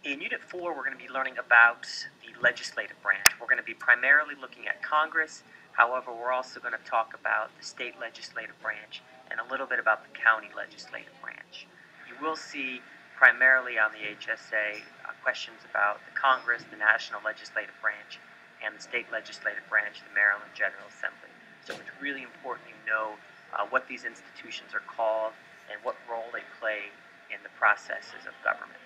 In Unit 4, we're going to be learning about the legislative branch. We're going to be primarily looking at Congress. However, we're also going to talk about the state legislative branch and a little bit about the county legislative branch. You will see primarily on the HSA questions about the Congress, the national legislative branch, and the state legislative branch, the Maryland General Assembly. So it's really important you know what these institutions are called and what role they play in the processes of government.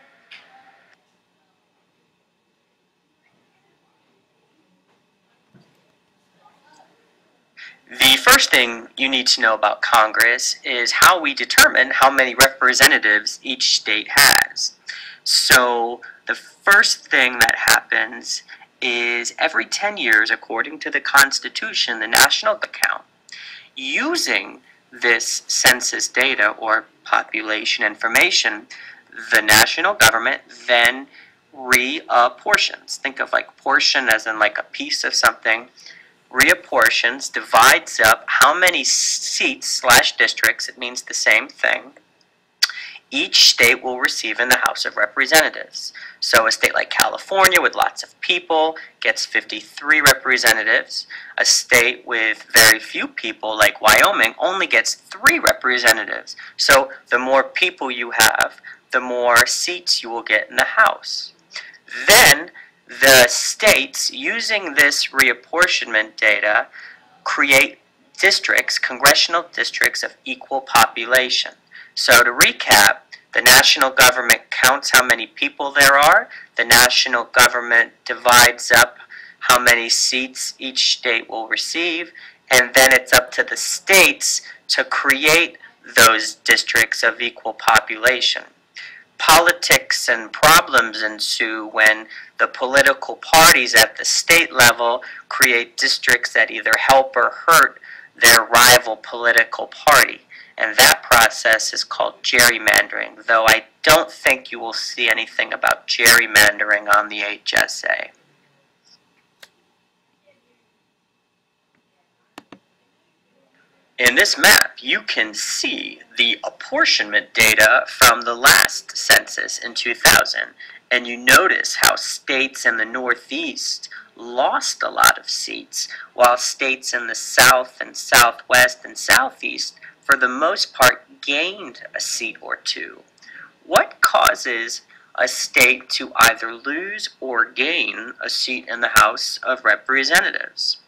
The first thing you need to know about Congress is how we determine how many representatives each state has. So the first thing that happens is every 10 years, according to the Constitution, the national count, using this census data or population information, the national government then reapportions. Think of like portion as in like a piece of something. Reapportions, divides up how many seats / districts, it means the same thing, each state will receive in the House of Representatives. So a state like California with lots of people gets 53 representatives. A state with very few people like Wyoming only gets 3 representatives. So the more people you have, the more seats you will get in the House. Then the states, using this reapportionment data, create districts, congressional districts of equal population. So to recap, the national government counts how many people there are, the national government divides up how many seats each state will receive, and then it's up to the states to create those districts of equal population. Politics and problems ensue when the political parties at the state level create districts that either help or hurt their rival political party. And that process is called gerrymandering, though I don't think you will see anything about gerrymandering on the HSA. In this map, you can see the apportionment data from the last census in 2000, and you notice how states in the Northeast lost a lot of seats, while states in the South and Southwest and Southeast, for the most part, gained a seat or two. What causes a state to either lose or gain a seat in the House of Representatives?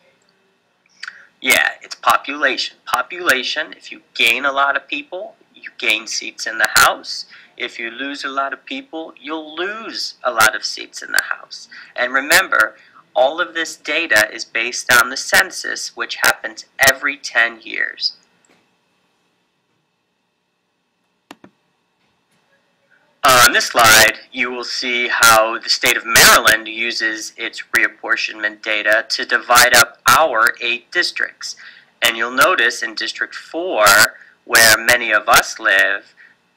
Yeah, it's population. Population, if you gain a lot of people, you gain seats in the House. If you lose a lot of people, you'll lose a lot of seats in the House. And remember, all of this data is based on the census, which happens every 10 years. On this slide, you will see how the state of Maryland uses its reapportionment data to divide up our 8 districts. And you'll notice in District 4, where many of us live,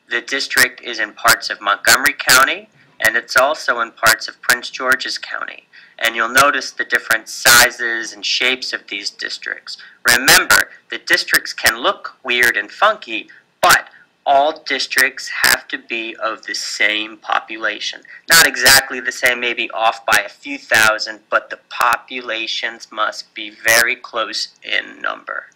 the district is in parts of Montgomery County, and it's also in parts of Prince George's County. And you'll notice the different sizes and shapes of these districts. Remember, the districts can look weird and funky, but all districts have to be of the same population. Not exactly the same, maybe off by a few thousand, but the populations must be very close in number.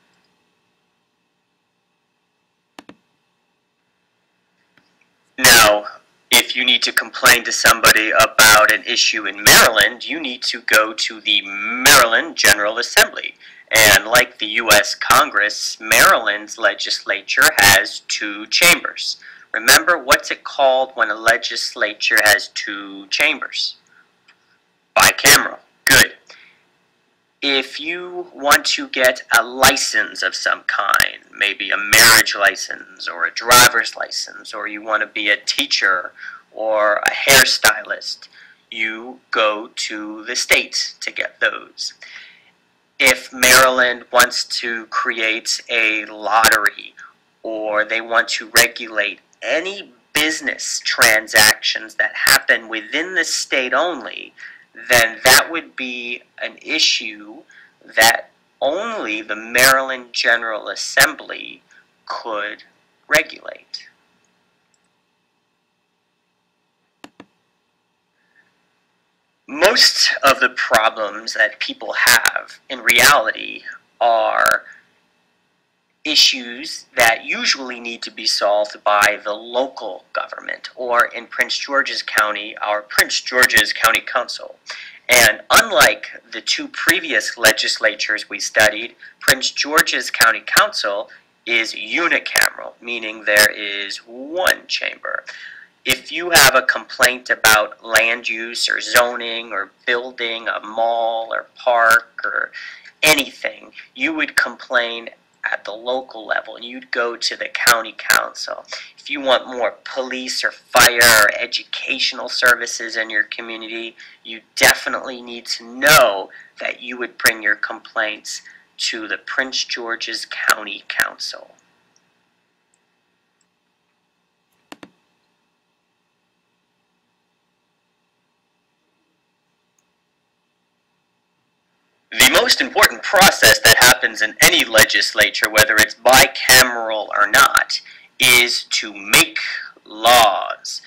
Now, if you need to complain to somebody about an issue in Maryland, you need to go to the Maryland General Assembly. And like the U.S. Congress, Maryland's legislature has 2 chambers. Remember, what's it called when a legislature has 2 chambers? Bicameral. Good. If you want to get a license of some kind, maybe a marriage license or a driver's license, or you want to be a teacher or a hairstylist, you go to the state to get those. If Maryland wants to create a lottery or they want to regulate any business transactions that happen within the state only, then that would be an issue that only the Maryland General Assembly could regulate. Most of the problems that people have in reality are issues that usually need to be solved by the local government, or in Prince George's County, our Prince George's County Council. And unlike the two previous legislatures we studied, Prince George's County Council is unicameral, meaning there is one chamber. If you have a complaint about land use or zoning or building a mall or park or anything, you would complain at the local level and you'd go to the county council. If you want more police or fire or educational services in your community, you definitely need to know that you would bring your complaints to the Prince George's County Council. The most important process that happens in any legislature, whether it's bicameral or not, is to make laws.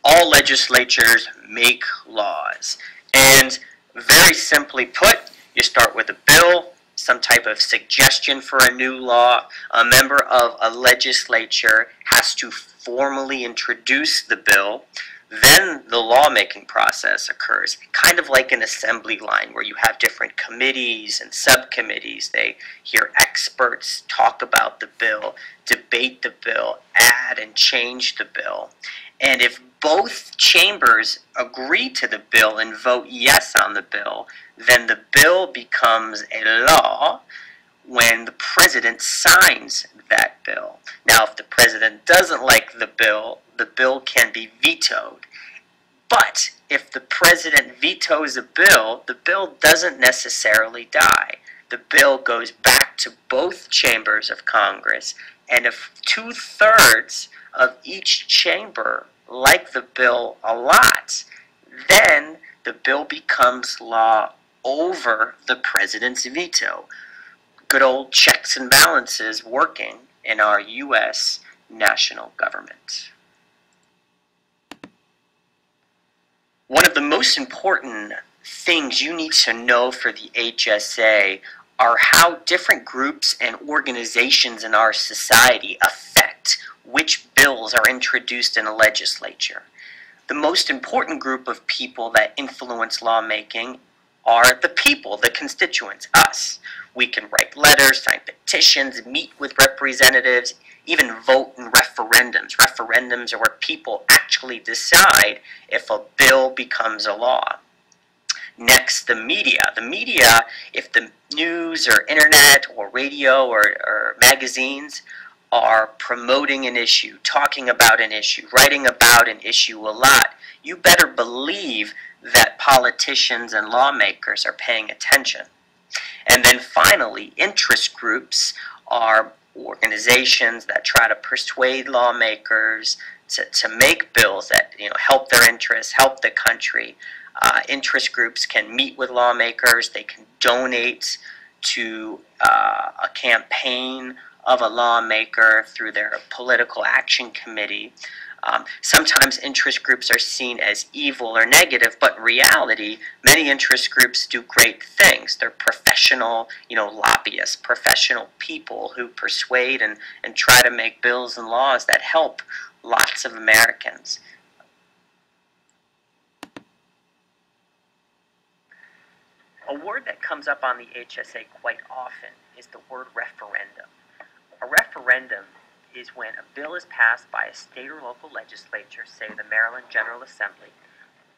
All legislatures make laws. And very simply put, you start with a bill, some type of suggestion for a new law. A member of a legislature has to formally introduce the bill. Then the lawmaking process occurs, kind of like an assembly line where you have different committees and subcommittees. They hear experts talk about the bill, debate the bill, add and change the bill. And if both chambers agree to the bill and vote yes on the bill, then the bill becomes a law when the president signs that bill. Now, if the president doesn't like the bill can be vetoed. But if the president vetoes a bill, the bill doesn't necessarily die. The bill goes back to both chambers of Congress, and if 2/3 of each chamber like the bill a lot, then the bill becomes law over the president's veto. Good old checks and balances working in our U.S. national government. One of the most important things you need to know for the HSA are how different groups and organizations in our society affect which bills are introduced in a legislature. The most important group of people that influence lawmaking are the people, the constituents, us. We can write letters, sign petitions, meet with representatives, even vote in referendums. Referendums are where people actually decide if a bill becomes a law. Next, the media. The media, if the news or internet or radio or magazines are promoting an issue, talking about an issue, writing about an issue a lot, you better believe that politicians and lawmakers are paying attention. And then finally, interest groups are organizations that try to persuade lawmakers to make bills that help their interests, help the country. Interest groups can meet with lawmakers, they can donate to a campaign of a lawmaker through their political action committee. Sometimes interest groups are seen as evil or negative, but in reality, many interest groups do great things. They're professional, lobbyists, professional people who persuade and try to make bills and laws that help lots of Americans. A word that comes up on the HSA quite often is the word referendum. A referendum is when a bill is passed by a state or local legislature, say the Maryland General Assembly,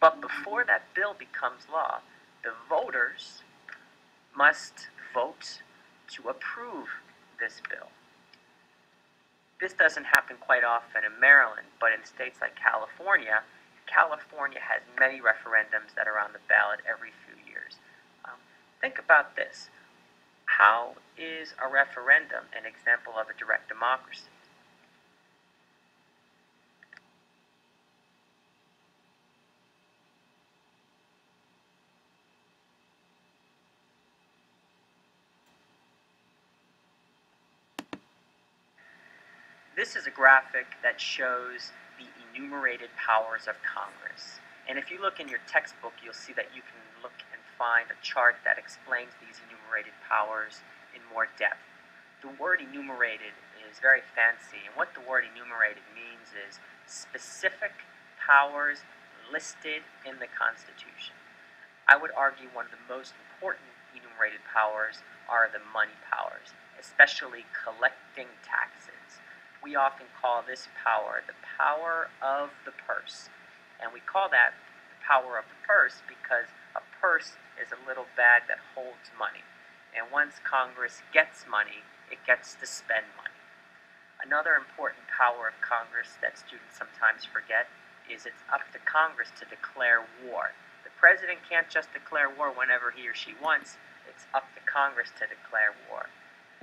but before that bill becomes law, the voters must vote to approve this bill. This doesn't happen quite often in Maryland, but in states like California, California has many referendums that are on the ballot every few years. Think about this. How is a referendum an example of a direct democracy? This is a graphic that shows the enumerated powers of Congress. And if you look in your textbook, you'll see that you can find a chart that explains these enumerated powers in more depth. The word enumerated is very fancy, and what the word enumerated means is specific powers listed in the Constitution. I would argue one of the most important enumerated powers are the money powers, especially collecting taxes. We often call this power the power of the purse, and we call that the power of the purse because a purse is a little bag that holds money, and once Congress gets money, it gets to spend money. Another important power of Congress that students sometimes forget is it's up to Congress to declare war. The president can't just declare war whenever he or she wants. It's up to Congress to declare war,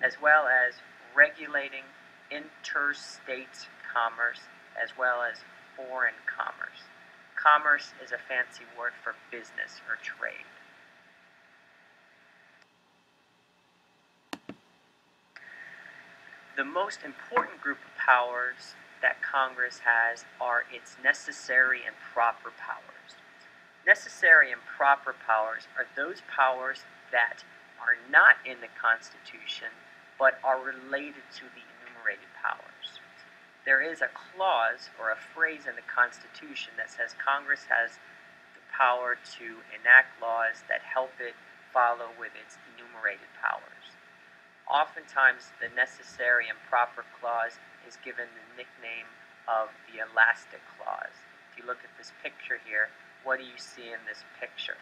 as well as regulating interstate commerce as well as foreign commerce. Commerce is a fancy word for business or trade. The most important group of powers that Congress has are its necessary and proper powers. Necessary and proper powers are those powers that are not in the Constitution but are related to the enumerated powers. There is a clause or a phrase in the Constitution that says Congress has the power to enact laws that help it follow with its enumerated powers. Oftentimes, the necessary and proper clause is given the nickname of the elastic clause. If you look at this picture here, what do you see in this picture?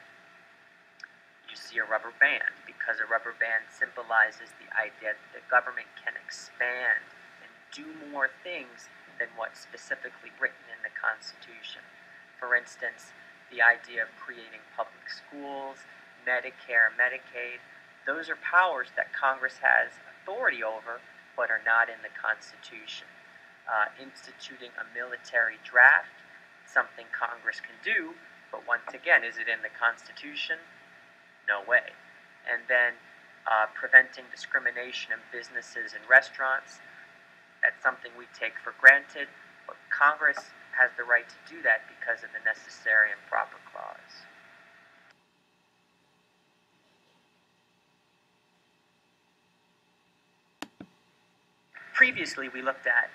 You see a rubber band, because a rubber band symbolizes the idea that the government can expand and do more things than what's specifically written in the Constitution. For instance, the idea of creating public schools, Medicare, Medicaid, those are powers that Congress has authority over, but are not in the Constitution. Instituting a military draft, something Congress can do, but once again, is it in the Constitution? No way. And then preventing discrimination in businesses and restaurants, that's something we take for granted, but Congress has the right to do that because of the necessary and proper clause. Previously, we looked at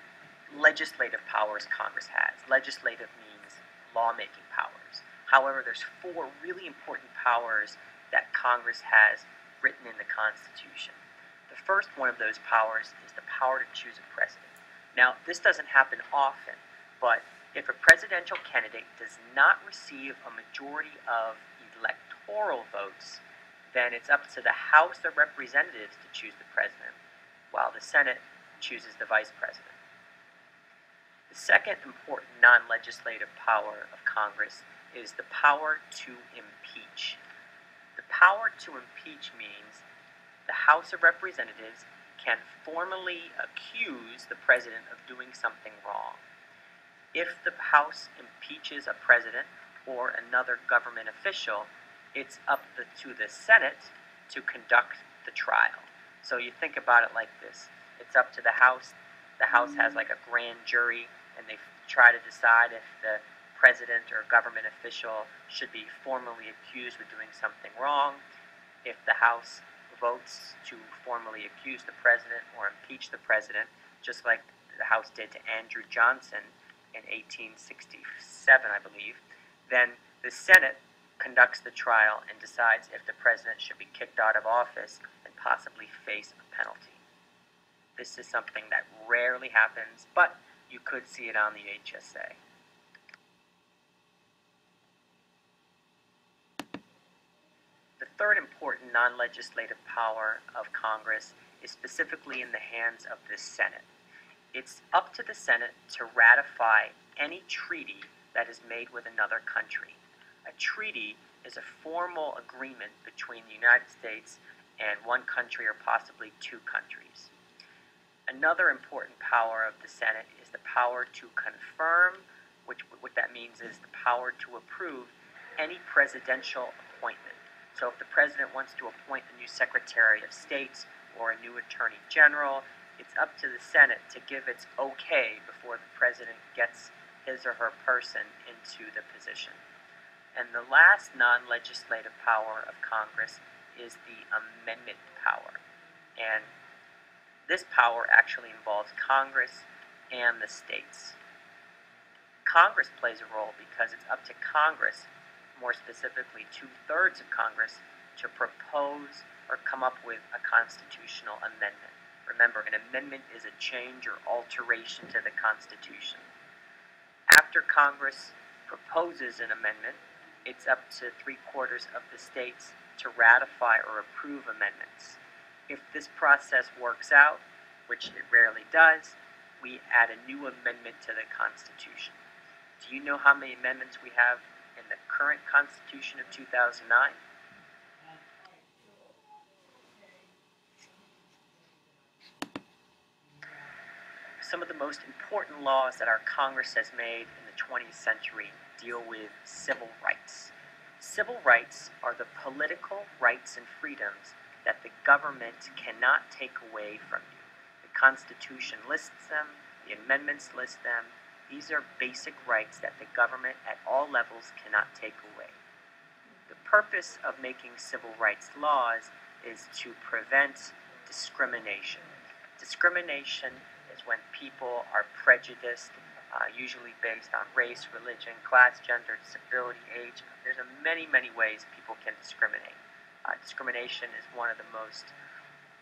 legislative powers Congress has. Legislative means lawmaking powers. However, there's 4 really important powers that Congress has written in the Constitution. The first one of those powers is the power to choose a president. Now, this doesn't happen often, but if a presidential candidate does not receive a majority of electoral votes, then it's up to the House of Representatives to choose the president, while the Senate chooses the vice president. The second important non-legislative power of Congress is the power to impeach. The power to impeach means the House of Representatives can formally accuse the president of doing something wrong. If the House impeaches a president or another government official, it's up to the Senate to conduct the trial. So you think about it like this. It's up to the House. The House has like a grand jury, and they try to decide if the president or government official should be formally accused of doing something wrong. If the House votes to formally accuse the president or impeach the president, just like the House did to Andrew Johnson in 1867, I believe, then the Senate conducts the trial and decides if the president should be kicked out of office and possibly face a penalty. This is something that rarely happens, but you could see it on the HSA. The third important non-legislative power of Congress is specifically in the hands of the Senate. It's up to the Senate to ratify any treaty that is made with another country. A treaty is a formal agreement between the United States and one country or possibly 2 countries. Another important power of the Senate is the power to confirm, which what that means is the power to approve any presidential appointment. So if the president wants to appoint a new Secretary of State or a new Attorney General, it's up to the Senate to give its okay before the president gets his or her person into the position. And the last non-legislative power of Congress is the amendment power. And this power actually involves Congress and the states. Congress plays a role because it's up to Congress, more specifically 2/3 of Congress, to propose or come up with a constitutional amendment. Remember, an amendment is a change or alteration to the Constitution. After Congress proposes an amendment, it's up to 3/4 of the states to ratify or approve amendments. If this process works out, which it rarely does, we add a new amendment to the Constitution. Do you know how many amendments we have in the current Constitution of 2009? Some of the most important laws that our Congress has made in the 20th century deal with civil rights. Civil rights are the political rights and freedoms that the government cannot take away from you. The Constitution lists them, the amendments list them. These are basic rights that the government at all levels cannot take away. The purpose of making civil rights laws is to prevent discrimination. Discrimination is when people are prejudiced, usually based on race, religion, class, gender, disability, age. There's many, many ways people can discriminate. Discrimination is one of the most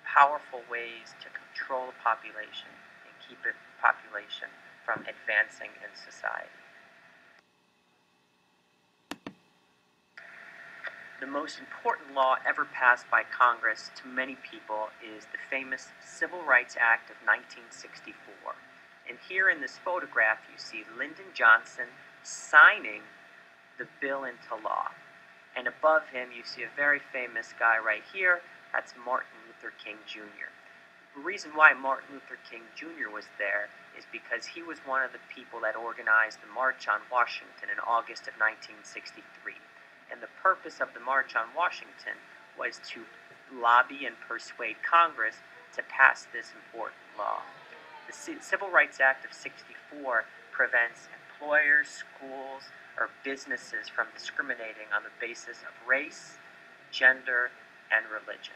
powerful ways to control a population and keep a population from advancing in society. The most important law ever passed by Congress to many people is the famous Civil Rights Act of 1964. And here in this photograph you see Lyndon Johnson signing the bill into law. And above him you see a very famous guy right here, that's Martin Luther King Jr. The reason why Martin Luther King Jr. was there is because he was one of the people that organized the March on Washington in August of 1963. And the purpose of the March on Washington was to lobby and persuade Congress to pass this important law. The Civil Rights Act of '64 prevents employers, schools, or businesses from discriminating on the basis of race, gender, and religion.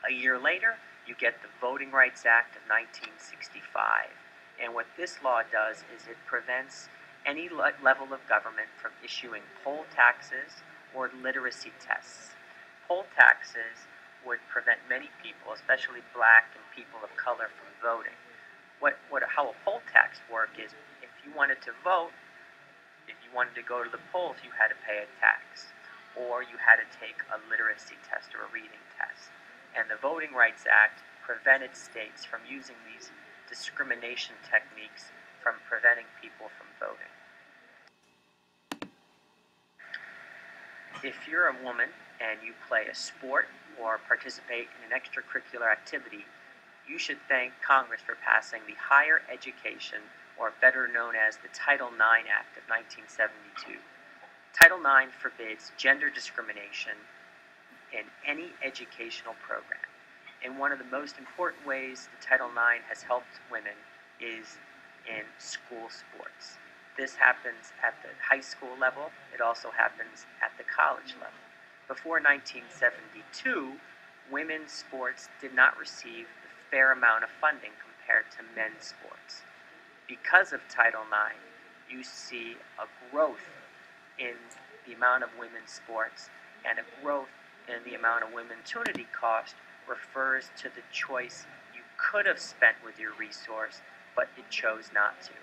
A year later, you get the Voting Rights Act of 1965. And what this law does is it prevents any level of government from issuing poll taxes or literacy tests. Poll taxes would prevent many people, especially black and people of color, from voting. How a poll tax worked is if you wanted to vote, if you wanted to go to the polls, you had to pay a tax, or you had to take a literacy test or a reading test. And the Voting Rights Act prevented states from using these discrimination techniques from preventing people from voting. If you're a woman and you play a sport or participate in an extracurricular activity, you should thank Congress for passing the Higher Education, or better known as the Title IX Act of 1972. Title IX forbids gender discrimination in any educational program. And one of the most important ways the Title IX has helped women is in school sports. This happens at the high school level. It also happens at the college level. Before 1972, women's sports did not receive the fair amount of funding compared to men's sports. Because of Title IX, you see a growth in the amount of women's sports, and a growth in the amount of women's opportunity cost refers to the choice you could have spent with your resource, but it chose not to.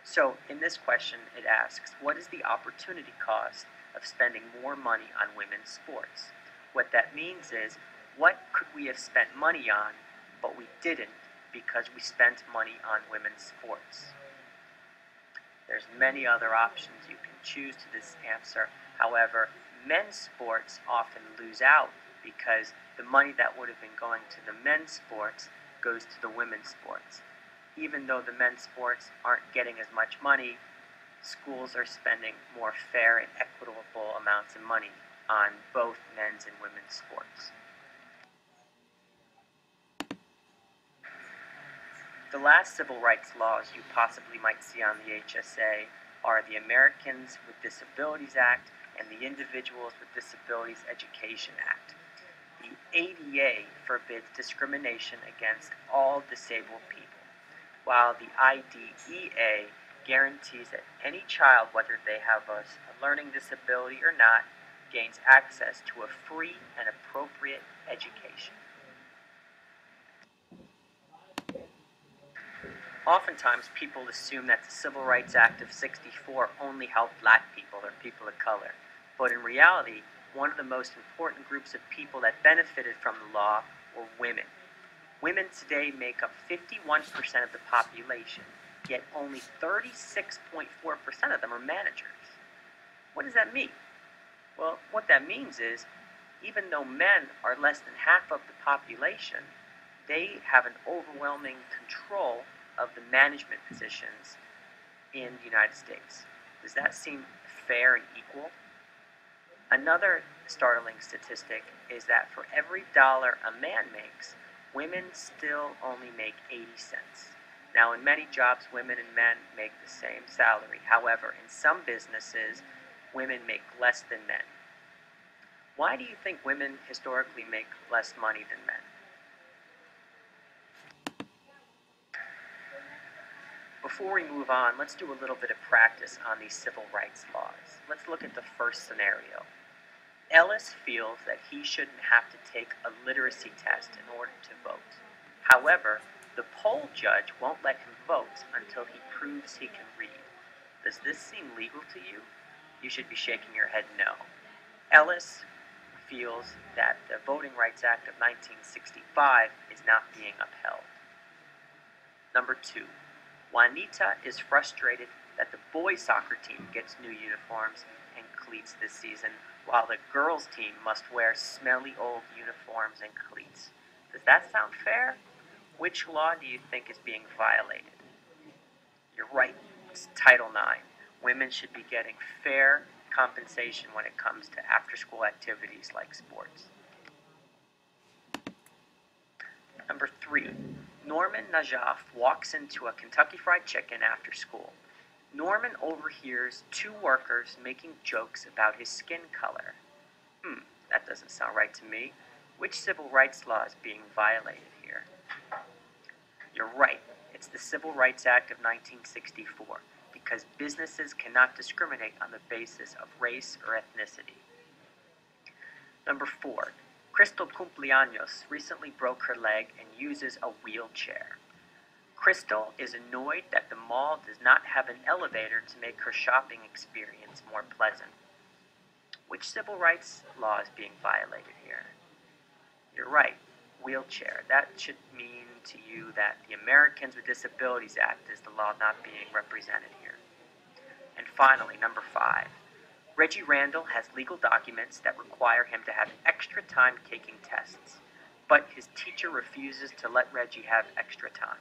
So in this question, it asks, what is the opportunity cost of spending more money on women's sports? What that means is, what could we have spent money on, but we didn't because we spent money on women's sports? There's many other options you can choose to this answer. However, men's sports often lose out because the money that would have been going to the men's sports goes to the women's sports. Even though the men's sports aren't getting as much money, schools are spending more fair and equitable amounts of money on both men's and women's sports. The last civil rights laws you possibly might see on the HSA are the Americans with Disabilities Act and the Individuals with Disabilities Education Act. The ADA forbids discrimination against all disabled people, while the IDEA guarantees that any child, whether they have a learning disability or not, gains access to a free and appropriate education. Oftentimes, people assume that the Civil Rights Act of '64 only helped black people or people of color, but in reality, one of the most important groups of people that benefited from the law were women. Women today make up 51% of the population, yet only 36.4% of them are managers. What does that mean? Well, what that means is, even though men are less than half of the population, they have an overwhelming control of the management positions in the United States. Does that seem fair and equal? Another startling statistic is that for every dollar a man makes, women still only make 80 cents. Now, in many jobs, women and men make the same salary. However, in some businesses, women make less than men. Why do you think women historically make less money than men? Before we move on, let's do a little bit of practice on these civil rights laws. Let's look at the first scenario. Ellis feels that he shouldn't have to take a literacy test in order to vote. However, the poll judge won't let him vote until he proves he can read. Does this seem legal to you? You should be shaking your head no. Ellis feels that the Voting Rights Act of 1965 is not being upheld. Number 2. Juanita is frustrated that the boys soccer team gets new uniforms and cleats this season, while the girls team must wear smelly old uniforms and cleats. Does that sound fair? Which law do you think is being violated? You're right, it's Title IX. Women should be getting fair compensation when it comes to after-school activities like sports. Number 3. Norman Najaf walks into a Kentucky Fried Chicken after school. Norman overhears 2 workers making jokes about his skin color. That doesn't sound right to me. Which civil rights law is being violated here? You're right. It's the Civil Rights Act of 1964, because businesses cannot discriminate on the basis of race or ethnicity. Number 4. Crystal Cumpleaños recently broke her leg and uses a wheelchair. Crystal is annoyed that the mall does not have an elevator to make her shopping experience more pleasant. Which civil rights law is being violated here? You're right, wheelchair. That should mean to you that the Americans with Disabilities Act is the law not being represented here. And finally, number 5. Reggie Randall has legal documents that require him to have extra time taking tests, but his teacher refuses to let Reggie have extra time.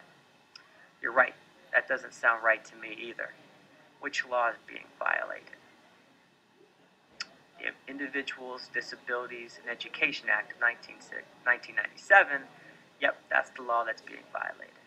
You're right, that doesn't sound right to me either. Which law is being violated? The Individuals, Disabilities, and Education Act of 1997, yep, that's the law that's being violated.